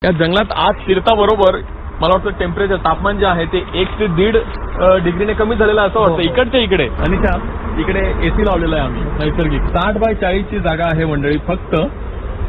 या जंगलात आज शिरताबरोबर मला वाटतं टेम्परेचर तापमान जे आहे ते 1 ते 1.5 डिग्रीने कमी झालेलं असं वाटतं. इकडच्या इकडे आणि इकडे एसी लावलेला आहे आम्ही नैसर्गिक 60 बाय 40 ची जागा आहे मंडळी फक्त.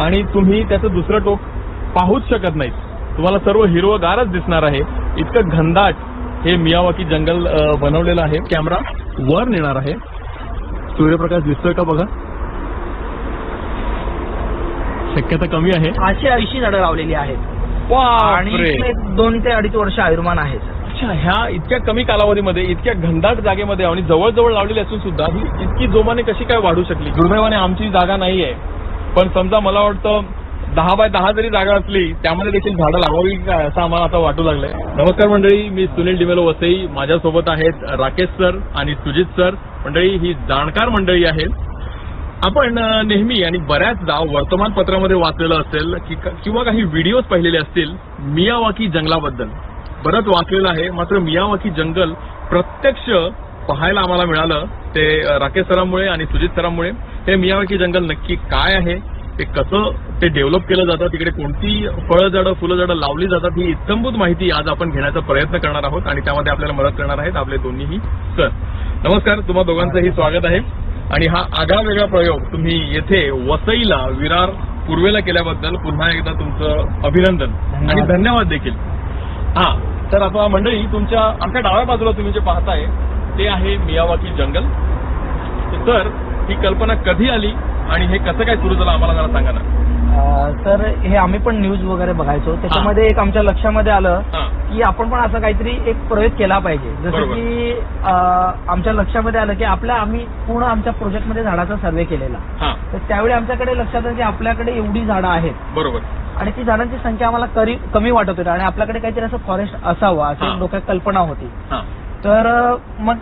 आणि तुम्ही त्याचं दुसरं टोक पाहूच शकत नाहीत. तुम्हाला सर्व हिरवगारच दिसणार आहे. इतकं घनदाट हे मियावाकी जंगल बनवलेलं आहे. कॅमेरा वर नेणार आहे. सूर्यप्रकाश दिसतोय का बघा. शक्यता कमी आहे. 580 झाडं लावलेली आहेत आणि 2 ते 2.5 वर्ष आयुर्मान आहेत. अच्छा, ह्या इतक्या कमी कालावधीमध्ये इतक्या घनदाट जागेमध्ये आणि जवळजवळ लावलेली असून सुद्धा ही इतकी जोमाने कशी काय वाढू शकली. दुर्दैवाने आमची जागा नाहीये. पण समजा मला वाटतं 10 बाय 10 जरी जागा असली त्यामध्ये देखील झाडं लावावी काय असं आम्हाला आता वाटू लागलंय. नमस्कार मंडळी, मी सुनील डिमेलो वसई. माझ्यासोबत आहेत राकेश सर आणि सुजित सर. मंडळी ही जाणकार मंडळी आहेत. आपण नेहमी आणि बऱ्याचदा वर्तमानपत्रामध्ये वाचलेलं असेल किंवा काही व्हिडिओज पाहिलेले असतील मियावाकी जंगलाबद्दल. बरंच वाचलेलं आहे. मात्र मियावाकी जंगल प्रत्यक्ष पाहायला आम्हाला मिळालं ते राकेश सरांमुळे आणि सुजित सरांमुळे. हे मियावाकी जंगल नक्की काय आहे, ते कसं ते डेव्हलप केलं जातं, तिकडे कोणती फळझाडं फुलझाडं लावली जातात, ही इत्थंभूत माहिती आज आपण घेण्याचा प्रयत्न करणार आहोत. आणि त्यामध्ये आपल्याला मदत करणार आहेत आपले दोन्हीही सर. नमस्कार, तुम्हा दोघांचंही स्वागत आहे. आणि हा आगळा वेगळा प्रयोग तुम्ही येथे वसईला विरार पूर्वेला केल्याबद्दल पुन्हा एकदा तुमचं अभिनंदन आणि धन्यवाद देखील. हा तर आता मंडळी तुमच्या आमच्या डाव्या बाजूला तुम्ही जे पाहताय ते आहे मियावाकी जंगल. तर ही कल्पना कधी आली आणि हे कसं काय सुरू झालं आम्हाला जरा सांगा ना. तर हे आम्ही पण न्यूज वगैरे बघायचो. त्याच्यामध्ये एक आमच्या लक्षामध्ये आलं की आपण पण असं काहीतरी एक प्रयोग केला पाहिजे. जसं की आमच्या लक्षामध्ये आलं की आम्ही पूर्ण आमच्या प्रोजेक्टमध्ये झाडाचा सर्व्हे केलेला. तर त्यावेळी आमच्याकडे लक्षात आलं की आपल्याकडे एवढी झाडं आहेत. बरोबर. आणि ती झाडांची संख्या आम्हाला कमी वाटत होती आणि आपल्याकडे काहीतरी असं फॉरेस्ट असावं अशी डोक्यात कल्पना होती. तर मग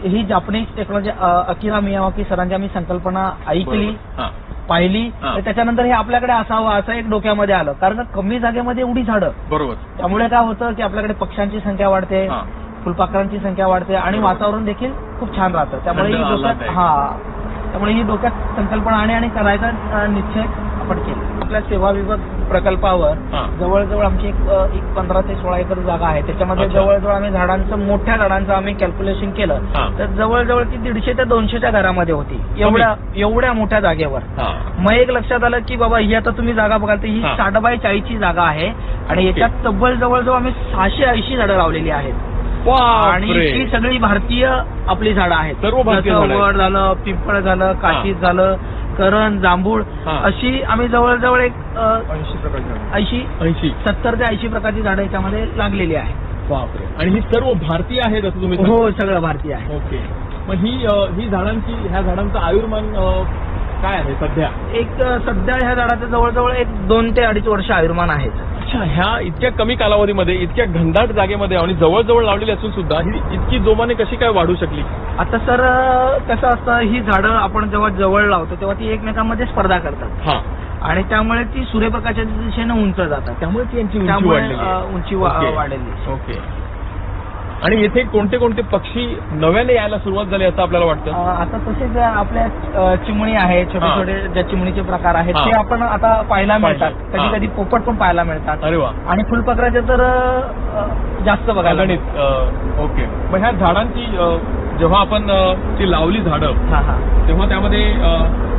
ही जापनीज टेक्नॉलॉजी अकिरा मियावाकी सरांची आम्ही संकल्पना ऐकली, पाहिली. त्याच्यानंतर हे आपल्याकडे असावं असं एक डोक्यामध्ये आलं. कारण कमी जागेमध्ये एवढी झाडं. बरोबर. त्यामुळे काय होतं की आपल्याकडे पक्ष्यांची संख्या वाढते, फुलपाखरांची संख्या वाढते आणि वातावरण देखील खूप छान राहतं. त्यामुळे ही डोक्यात संकल्पना आणि करायचा निश्चय आपण केला. आपल्या सेवा विभाग प्रकल्पावर जवळजवळ आमची एक 15 ते 16 एकर जागा आहे. त्याच्यामध्ये जवळजवळ आम्ही मोठ्या झाडांचं आम्ही कॅल्क्युलेशन केलं तर जवळजवळ ती 150 ते 200च्या घरामध्ये होती एवढ्या मोठ्या जागेवर. मग एक लक्षात आलं की बाबा ही आता तुम्ही जागा बघाल तर ही 60 बाय 40 ची जागा आहे आणि याच्यात तब्बल जवळजवळ आम्ही 680 झाडं लावलेली आहेत. आणि ही सगळी भारतीय आपली झाडं आहेत. वड झालं, पिंपळ झालं, काशीद झालं, करण, जांभूळ अशी आम्ही जवळजवळ एक 70 ते 80 प्रकारची झाडं याच्यामध्ये लागलेली आहेत. बापरे. आणि ही सर्व भारतीय आहेत असं तुम्ही? हो, सगळं भारतीय आहे. ओके. मग ह्या झाडांचं आयुर्मान काय आहे सध्या? सध्या ह्या झाडाचं जवळजवळ 2 ते 2.5 वर्ष आयुर्मान आहेत. अच्छा, ह्या इतक्या कमी कालावधीमध्ये इतक्या घनदाट जागेमध्ये आणि जवळजवळ लावलेली असून सुद्धा ही इतकी जोमाने कशी काय वाढू शकली? आता सर कसं असतं, ही झाडं आपण जेव्हा जवळ लावतो तेव्हा ती एकमेकांमध्ये स्पर्धा करतात आणि त्यामुळे ती सूर्यप्रकाशाच्या दिशेने उंच जातात. त्यामुळे ती उंची वाढलेली. ओके. आणि येथे कोणते कोणते पक्षी नव्याने यायला सुरुवात झाली असं आपल्याला वाटतं? आता तसेच आपल्या चिमणी आहे, छोटे छोटे ज्या चिमणीचे प्रकार आहेत ते आपण आता पाहायला मिळतात. कधी कधी पोपट पण पाहायला मिळतात. अरे वा. आणि फुलपाखराचे तर जास्त बघायला. ओके. मग ह्या झाडांची जेव्हा आपण ती लावली झाडं तेव्हा त्यामध्ये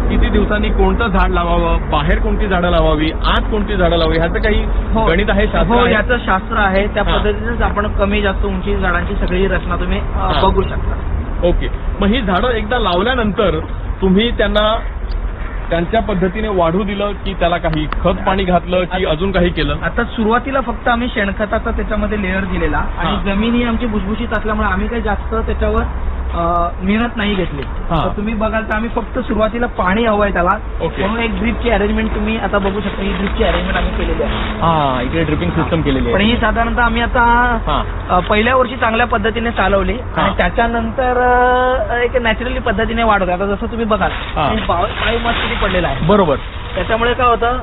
किती दिवसांनी कोणतं झाड लावावं, बाहेर कोणती झाडं लावावी, आत कोणती झाडं लावावी, ह्याचं काही गणित आहे, शास्त्र आहे? याचं शास्त्र आहे. त्या पद्धतीनेच आपण कमी जास्त उंची झाडांची सगळी रचना तुम्ही बघू शकता. ओके. मग ही झाडं एकदा लावल्यानंतर तुम्ही त्यांच्या पद्धतीने वाढू दिलं की त्याला काही खत पाणी घातलं की अजून काही केलं? आता सुरुवातीला फक्त आम्ही शेणखताचा त्याच्यामध्ये लेअर दिलेला आणि जमीन ही आमची भुसभुशीत असल्यामुळे आम्ही काही जास्त त्याच्यावर मेहनत नाही घेतली. तर तुम्ही बघाल तर आम्ही फक्त सुरुवातीला पाणी हवंय त्याला म्हणून एक ड्रिपची अरेंजमेंट तुम्ही आता बघू शकता. ही ड्रिपची अरेंजमेंट आम्ही केलेली आहे. इकडे ड्रिपिंग सिस्टम केलेली आहे. पण ही साधारणतः आम्ही आता पहिल्या वर्षी चांगल्या पद्धतीने चालवली आणि त्याच्यानंतर एक नॅचरली पद्धतीने वाढवतो. आता जसं तुम्ही बघाल बायोमास किती पडलेला आहे. बरोबर. त्याच्यामुळे काय होतं,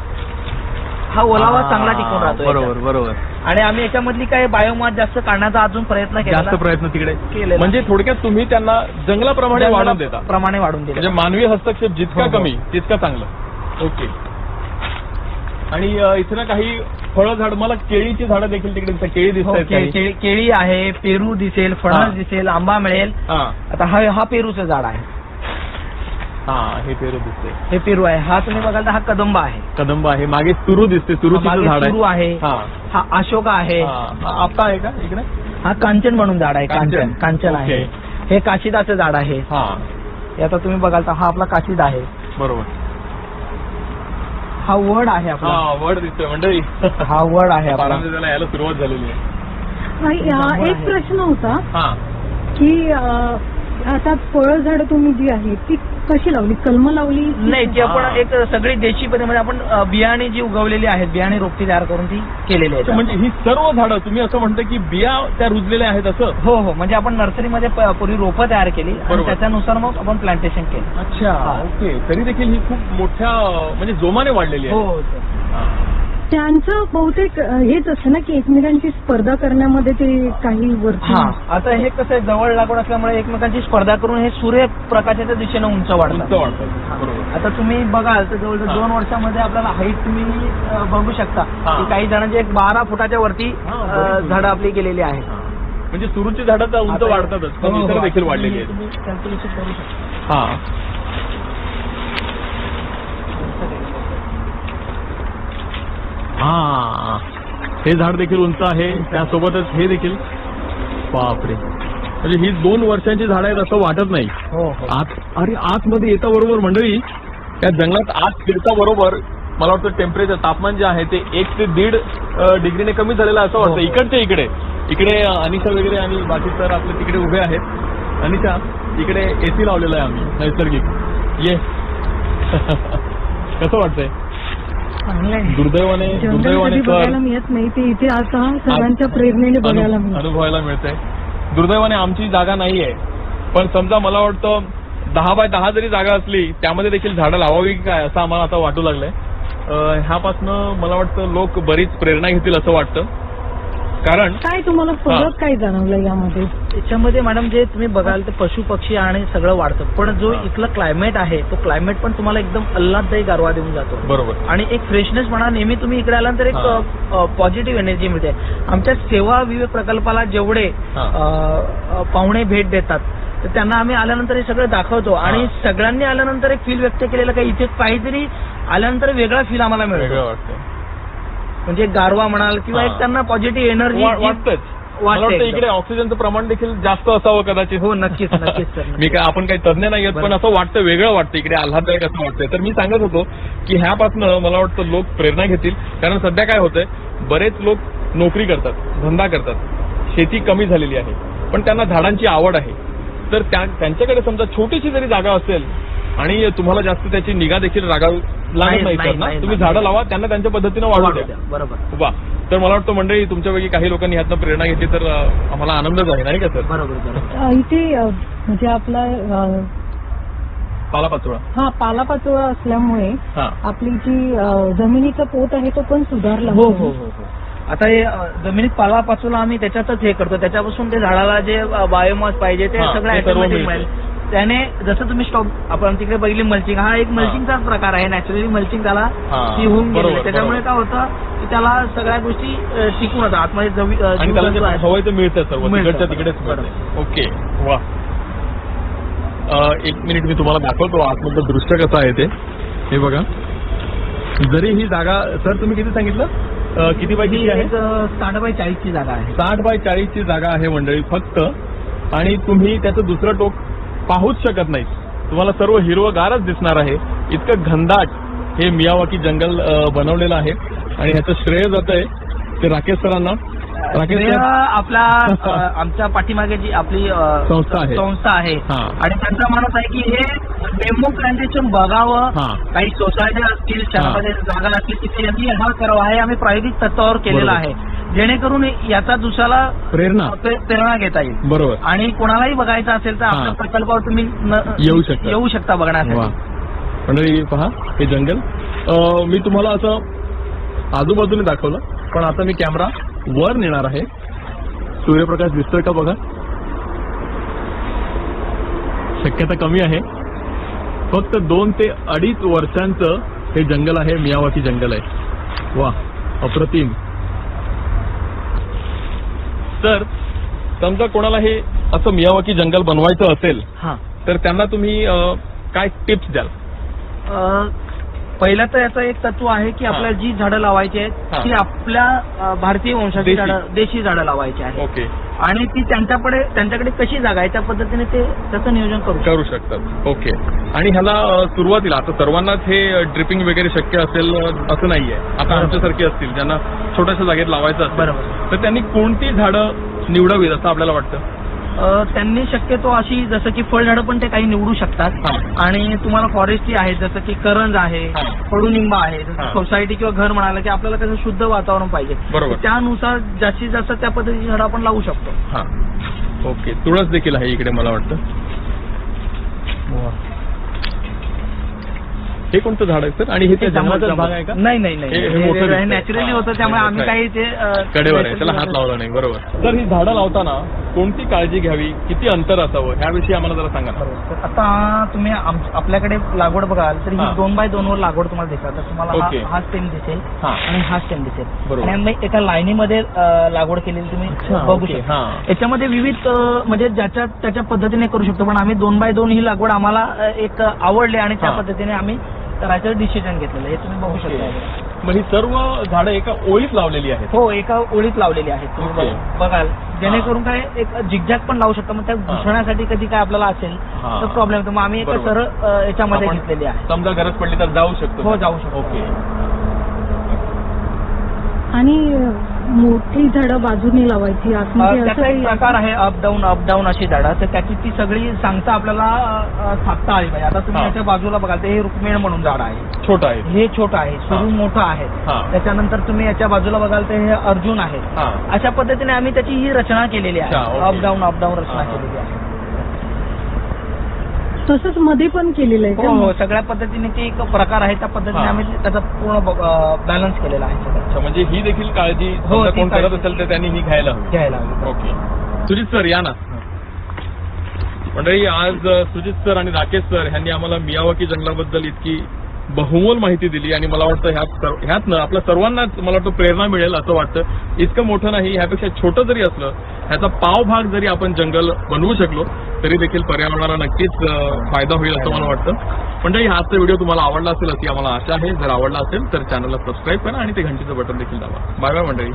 हा ओलावा चांगला टिकून राहतो. बरोबर. आणि आम्ही याच्यामधली काय बायोमास जास्त काढण्याचा अजून प्रयत्न तिकडे केले. म्हणजे थोडक्यात तुम्ही त्यांना जंगलाप्रमाणे वाढून देता. वाढून देता. म्हणजे मानवी हस्तक्षेप जितका कमी तितका चांगलं. ओके. आणि इथे ना काही फळं झाड, मला केळीची झाडं देखील तिकडे केळी दिसत आहेत. केळी आहे, पेरू दिसेल, फणस दिसेल, आंबा मिळेल. आता हा पेरूचं झाड आहे. हे पेरू दिसते, हे पेरू आहे. हा तुम्ही बघाल तर हा कदंब आहे. कदंब आहे. मागे तुरू दिसते, तुरूचं झाड तुरू आहे. हा अशोका आहे. आपटा आहे का इकडे? हा कांचन म्हणून झाड आहे. कांचन आहे. हे काशिदाचं झाड आहे. आता तुम्ही बघाल तर हा आपला काशिद आहे. बरोबर. हा वड आहे आपला. वड दिसतोय मंडळी. हा वड आहे आपला. त्याला यायला सुरुवात झालेली आहे. एक प्रश्न होता की आता फळझाड तुम्ही जी आहे ती कशी लावली? कलम लावली? नाही, ती आपण एक सगळी देशी पद्धतीमध्ये आपण बियाणे जी उगवलेली आहेत, बियाणे रोपटी तयार करून ती केलेली आहेत. म्हणजे ही सर्व झाडं तुम्ही असं म्हणता की बिया त्या रुजलेल्या आहेत असं? हो, म्हणजे आपण नर्सरीमध्ये पूर्वी रोपं तयार केली आणि त्याच्यानुसार मग आपण प्लांटेशन केलं. अच्छा, ओके. तरी देखील ही खूप मोठ्या म्हणजे जोमाने वाढलेली आहे. हो. त्यांचं बहुतेक हेच असतं ना की एकमेकांची स्पर्धा करण्यामध्ये ते काही वरती. आता हे कसं आहे, जवळ लागून असल्यामुळे एकमेकांची स्पर्धा करून हे सूर्यप्रकाशाच्या दिशेनं उंच वाढतात. बरोबर. आता तुम्ही बघाल तर जवळजवळ 2 वर्षामध्ये आपल्याला हाईट तुम्ही बघू शकता की काही जणांची एक 12 फुटाच्या वरती झाडं आपली गेलेली आहेत. म्हणजे सुरूची झाडं तर उंच वाढतातच, पण इतर देखील वाढलेली आहेत. तुम्ही कॅल्क्युलेशन करू शकता. हे झाड देखील उंच आहे, त्यासोबतच हे देखील. बापरे, म्हणजे ही 2 वर्षांची झाडं आहेत असं वाटत नाही. अरे आतमध्ये येता बरोबर मंडळी, त्या जंगलात आत फिरता बरोबर मला वाटतं टेम्परेचर, तापमान जे आहे ते 1 ते 1.5 डिग्रीने कमी झालेलं असं वाटतं. इकडचे इकडे अनिशा वगैरे आणि बाकी सर आपले तिकडे उभे आहेत. अनिशा, इकडे एसी लावलेला आहे आम्ही नैसर्गिक. ये कसं वाटतंय? दुर्दैवाने बघायला मिळत नाही ते इथे आता सर्वांच्या प्रेरणेने बघायला अनुभवायला मिळतंय. दुर्दैवाने आमची जागा नाहीये, पण समजा मला वाटतं 10 बाय 10 जरी जागा असली त्यामध्ये देखील झाडं लावावी काय असं आम्हाला आता वाटू लागलंय. ह्यापासनं मला वाटतं लोक बरीच प्रेरणा घेतील असं वाटतं. कारण काय तुम्हाला फरक काय जाणवलं यामध्ये? याच्यामध्ये मॅडम जे तुम्ही बघाल ते पशु पक्षी आणि सगळं वाढतं, पण जो इथला क्लायमेट आहे तो क्लायमेट पण तुम्हाला एकदम आल्हाददायी गारवा देऊन जातो. बरोबर. आणि एक फ्रेशनेस म्हणा, नेहमी तुम्ही इकडे आल्यानंतर एक पॉझिटिव्ह एनर्जी मिळते. आमच्या सेवा विवेक प्रकल्पाला जेवढे पाहुणे भेट देतात तर त्यांना आम्ही आल्यानंतर हे सगळं दाखवतो आणि सगळ्यांनी आल्यानंतर एक फील व्यक्त केलेलं काही इथे काहीतरी आल्यानंतर वेगळा फील आम्हाला मिळतो. म्हणजे गारवा म्हणाल किंवा एक त्यांना पॉझिटिव्ह एनर्जी वाटतं. इकडे ऑक्सिजनचं प्रमाण देखील जास्त असावं कदाचित. हो, नक्कीच सर. मी काय, आपण काही तज्ञ नाही आहेत, पण असं वाटतं, वेगळं वाटतं इकडे, आल्हाददायक असं वाटतंय. तर मी सांगत होतो की ह्यापासनं मला वाटतं लोक प्रेरणा घेतील. कारण सध्या काय होतंय, बरेच लोक नोकरी करतात, धंदा करतात, शेती कमी झालेली आहे, पण त्यांना झाडांची आवड आहे. तर त्यांच्याकडे समजा छोटीशी जरी जागा असेल आणि तुम्हाला जास्त त्याची निगा देखील लागत नाही तर ना, तुम्ही झाडं लावा, त्यांना त्यांच्या पद्धतीनं वाढवू द्या. बरोबर. वा. तर मला वाटतं मंडळी तुमच्यापैकी काही लोकांनी ह्यातनं प्रेरणा घेतली तर आम्हाला आनंदच आहे, नाही का सर? बरोबर. इथे म्हणजे आपला पालापाचोळा असल्यामुळे आपली जी जमिनीचा पोत आहे तो पण सुधारला. हो. आता हे जमिनीत पालापाचोळा आम्ही त्याच्यातच हे करतो, त्याच्यापासून ते झाडाला जे बायोमास पाहिजे ते सगळं ऑटोमॅटिक मिळेल. त्याने जसं तुम्ही स्टॉक आपण तिकडे बघितली मल्चिंग, हा एक मल्चिंगचाच प्रकार आहे. नॅचरली मल्चिंग त्याला ती होऊन गेली, त्याच्यामुळे काय होतं की त्याला सगळ्या गोष्टी टिकून होतात आतमध्ये. आणि त्याला हवं ते मिळतं सर्व तिकडच्या तिकडेच मिळतं. ओके, वा. 1 मिनिट मी तुम्हाला दाखवतो आतमधलं दृश्य कसं आहे ते. हे बघा, जरी ही जागा, सर तुम्ही किती सांगितलं, किती बाय किती आहे? 60 बाय 40 ची जागा आहे. 60 बाय 40 ची जागा आहे मंडळी फक्त. आणि तुम्ही त्याचं दुसरं टोक पाहूच शकत नाही, तुम्हाला सर्व हिरवगारच दिसणार आहे. इतकं घनदाट हे मियावाकी जंगल बनवलेलं आहे. आणि ह्याचं श्रेय जात आहे ते राकेश सरांना. आपला आमच्या पाठीमागे जी आपली संस्था आहे आणि त्यांचा मानस आहे की हे बेंबू प्लांटेशन बघावं. काही सोसायटी असतील, शहरामध्ये जागा असतील, तिथे यांनी हा करावा आहे. आम्ही प्रायोगिक तत्वावर केलेला आहे, जेणेकरून याचा दुसऱ्याला प्रेरणा घेता येईल. बरोबर. आणि कोणालाही बघायचं असेल तर आपल्या प्रकल्पावर तुम्ही येऊ शकता बघण्यासाठी. मंडळी पहा हे जंगल. मी तुम्हाला असं आजूबाजूने दाखवलं, पण आता मी कॅमेरा वर नेणार आहे. सूर्यप्रकाश दिसतोय का बघा, शक्यता कमी आहे. फक्त 2 ते 2.5 वर्षांचं हे जंगल आहे, मियावाकी जंगल आहे. वा, अप्रतिम. तर समजा कोणाला हे असं मियावाकी जंगल बनवायचं असेल हा. तर त्यांना तुम्ही काय टिप्स द्याल? पहिलं तर याचं एक तत्व आहे की आपल्याला जी झाडं लावायची आहेत हा. ती आपल्या भारतीय वंशाची देशी. झाडं, देशी झाडं लावायची आहेत. ओके, आणि ती त्यांच्याकडे कशी जागा आहे त्या पद्धतीने ते त्याचं नियोजन करू शकतात. ओके. आणि ह्याला सुरुवातीला आता सर्वांनाच हे ड्रिपिंग वगैरे शक्य असेल असं नाहीये. आता आमच्यासारखे असतील ज्यांना छोट्याशा जागेत लावायचं असेल बरोबर. तर त्यांनी कोणती झाडं निवडावीत असं आपल्याला वाटतं? त्यांनी शक्यतो अशी जसं की फळझाडं पण ते काही निवडू शकतात. हा. आणि तुम्हाला फॉरेस्टची आहेत जसं की करंज आहे, हा. कडुनिंबा आहे. हा. सोसायटी किंवा घर म्हणाला की आपल्याला त्याचं शुद्ध वातावरण पाहिजे. बरोबर. त्यानुसार जास्तीत जास्त त्या पद्धतीची झाडं आपण लावू शकतो. हा. ओके. तुळस देखील आहे इकडे मला वाटतं. हे कोणतं झाड आहे सर? आणि हे त्या जंगलाचा भाग आहे का? नाही हे मोठं दिसतंय. नॅचरली होतं त्यामुळे आम्ही काही ते कडेवर आहे, त्याला हात लावला नाही. बरोबर. तर ही झाडं लावताना कोणती काळजी घ्यावी, किती अंतर असावं ह्याविषयी आम्हाला जरा सांगा ना. तर आता तुम्ही आपल्याकडे लागवड बघाल तर ही हा. 2x2 वर लागवड तुम्हाला दिसतात. तर तुम्हाला ओके. हा स्टेम दिसेल हा. आणि हा स्टेम दिसेल. बरोबर. आणि आम्ही एका लाईनीमध्ये लागवड केलेली तुम्ही बघू शकता. हा. याच्यामध्ये विविध म्हणजे त्याच्या पद्धतीने करू शकतो. पण आम्ही 2x2 ही लागवड आम्हाला एक आवडली आणि त्या हा. पद्धतीने आम्ही करायचं डिसिजन घेतलेलं हे तुम्ही बघू शकता. मग ही सर्व झाडं एका ओळीत लावलेली आहेत. हो, एका ओळीत लावलेली आहेत. तुम्ही ओके. बघाल जेणेकरून काय एक झिकझॅक पण लावू शकता. मग त्या घुसण्यासाठी कधी काय आपल्याला असेल हा. तर प्रॉब्लेम तर मग आम्ही एका बरोबर. सरळ याच्यामध्ये आपण घेतलेली आहे. समजा गरज पडली तर जाऊ शकतो. हो, जाऊ शकतो. ओके. आणि मोठी झाडं बाजूने लावायची आतमध्ये त्याचा असं एक काही प्रकार आहे अप डाऊन अशी झाडं. तर त्याची ती सगळी सांगता आपल्याला थाकता आली पाहिजे. आता तुम्ही हा. याच्या बाजूला बघाल तर हे रुक्मिण म्हणून झाड आहे. छोटा आहे. हे छोटं आहे, सुरू मोठं आहे. हा. त्याच्यानंतर तुम्ही याच्या बाजूला बघाल तर हे अर्जुन आहे. हा. अशा पद्धतीने आम्ही त्याची ही रचना केलेली आहे. अच्छा, ओके. अप डाऊन रचना हा. केलेली आहे. तसंच मध्ये पण केलेलं आहे हो का? हो, सगळ्या पद्धतीने ते एक प्रकार आहे. त्या पद्धतीने हा. आम्ही त्याचा पूर्ण बॅलन्स केलेला आहे सगळं. अच्छा, म्हणजे ही देखील काळजी हो, समजा ती कोण करत काळजी. असेल तर त्यांनी ही घ्यायला हवी. घ्यायला हवी. ओके. सुजित सर या ना. मंडळी, आज सुजित सर आणि राकेश सर ह्यांनी आम्हाला मियावाकी जंगलाबद्दल इतकी बहुमोल माहिती दिली आणि मला वाटतं ह्यातनं आपल्या सर्वांनाच मला वाटतं प्रेरणा मिळेल असं वाटतं. इतकं मोठं नाही, ह्यापेक्षा छोटं जरी असलं, ह्याचा पावभाग जरी आपण जंगल बनवू शकलो तरी देखील पर्यावरणाला नक्कीच फायदा होईल असं मला वाटतं. मंडळी, आजचा व्हिडिओ तुम्हाला आवडला असेल अशी आम्हाला आशा आहे. जर आवडला असेल तर चॅनलला सबस्क्राईब करा आणि ते घंटीचं बटन देखील दाबा. बाय बाय मंडळी.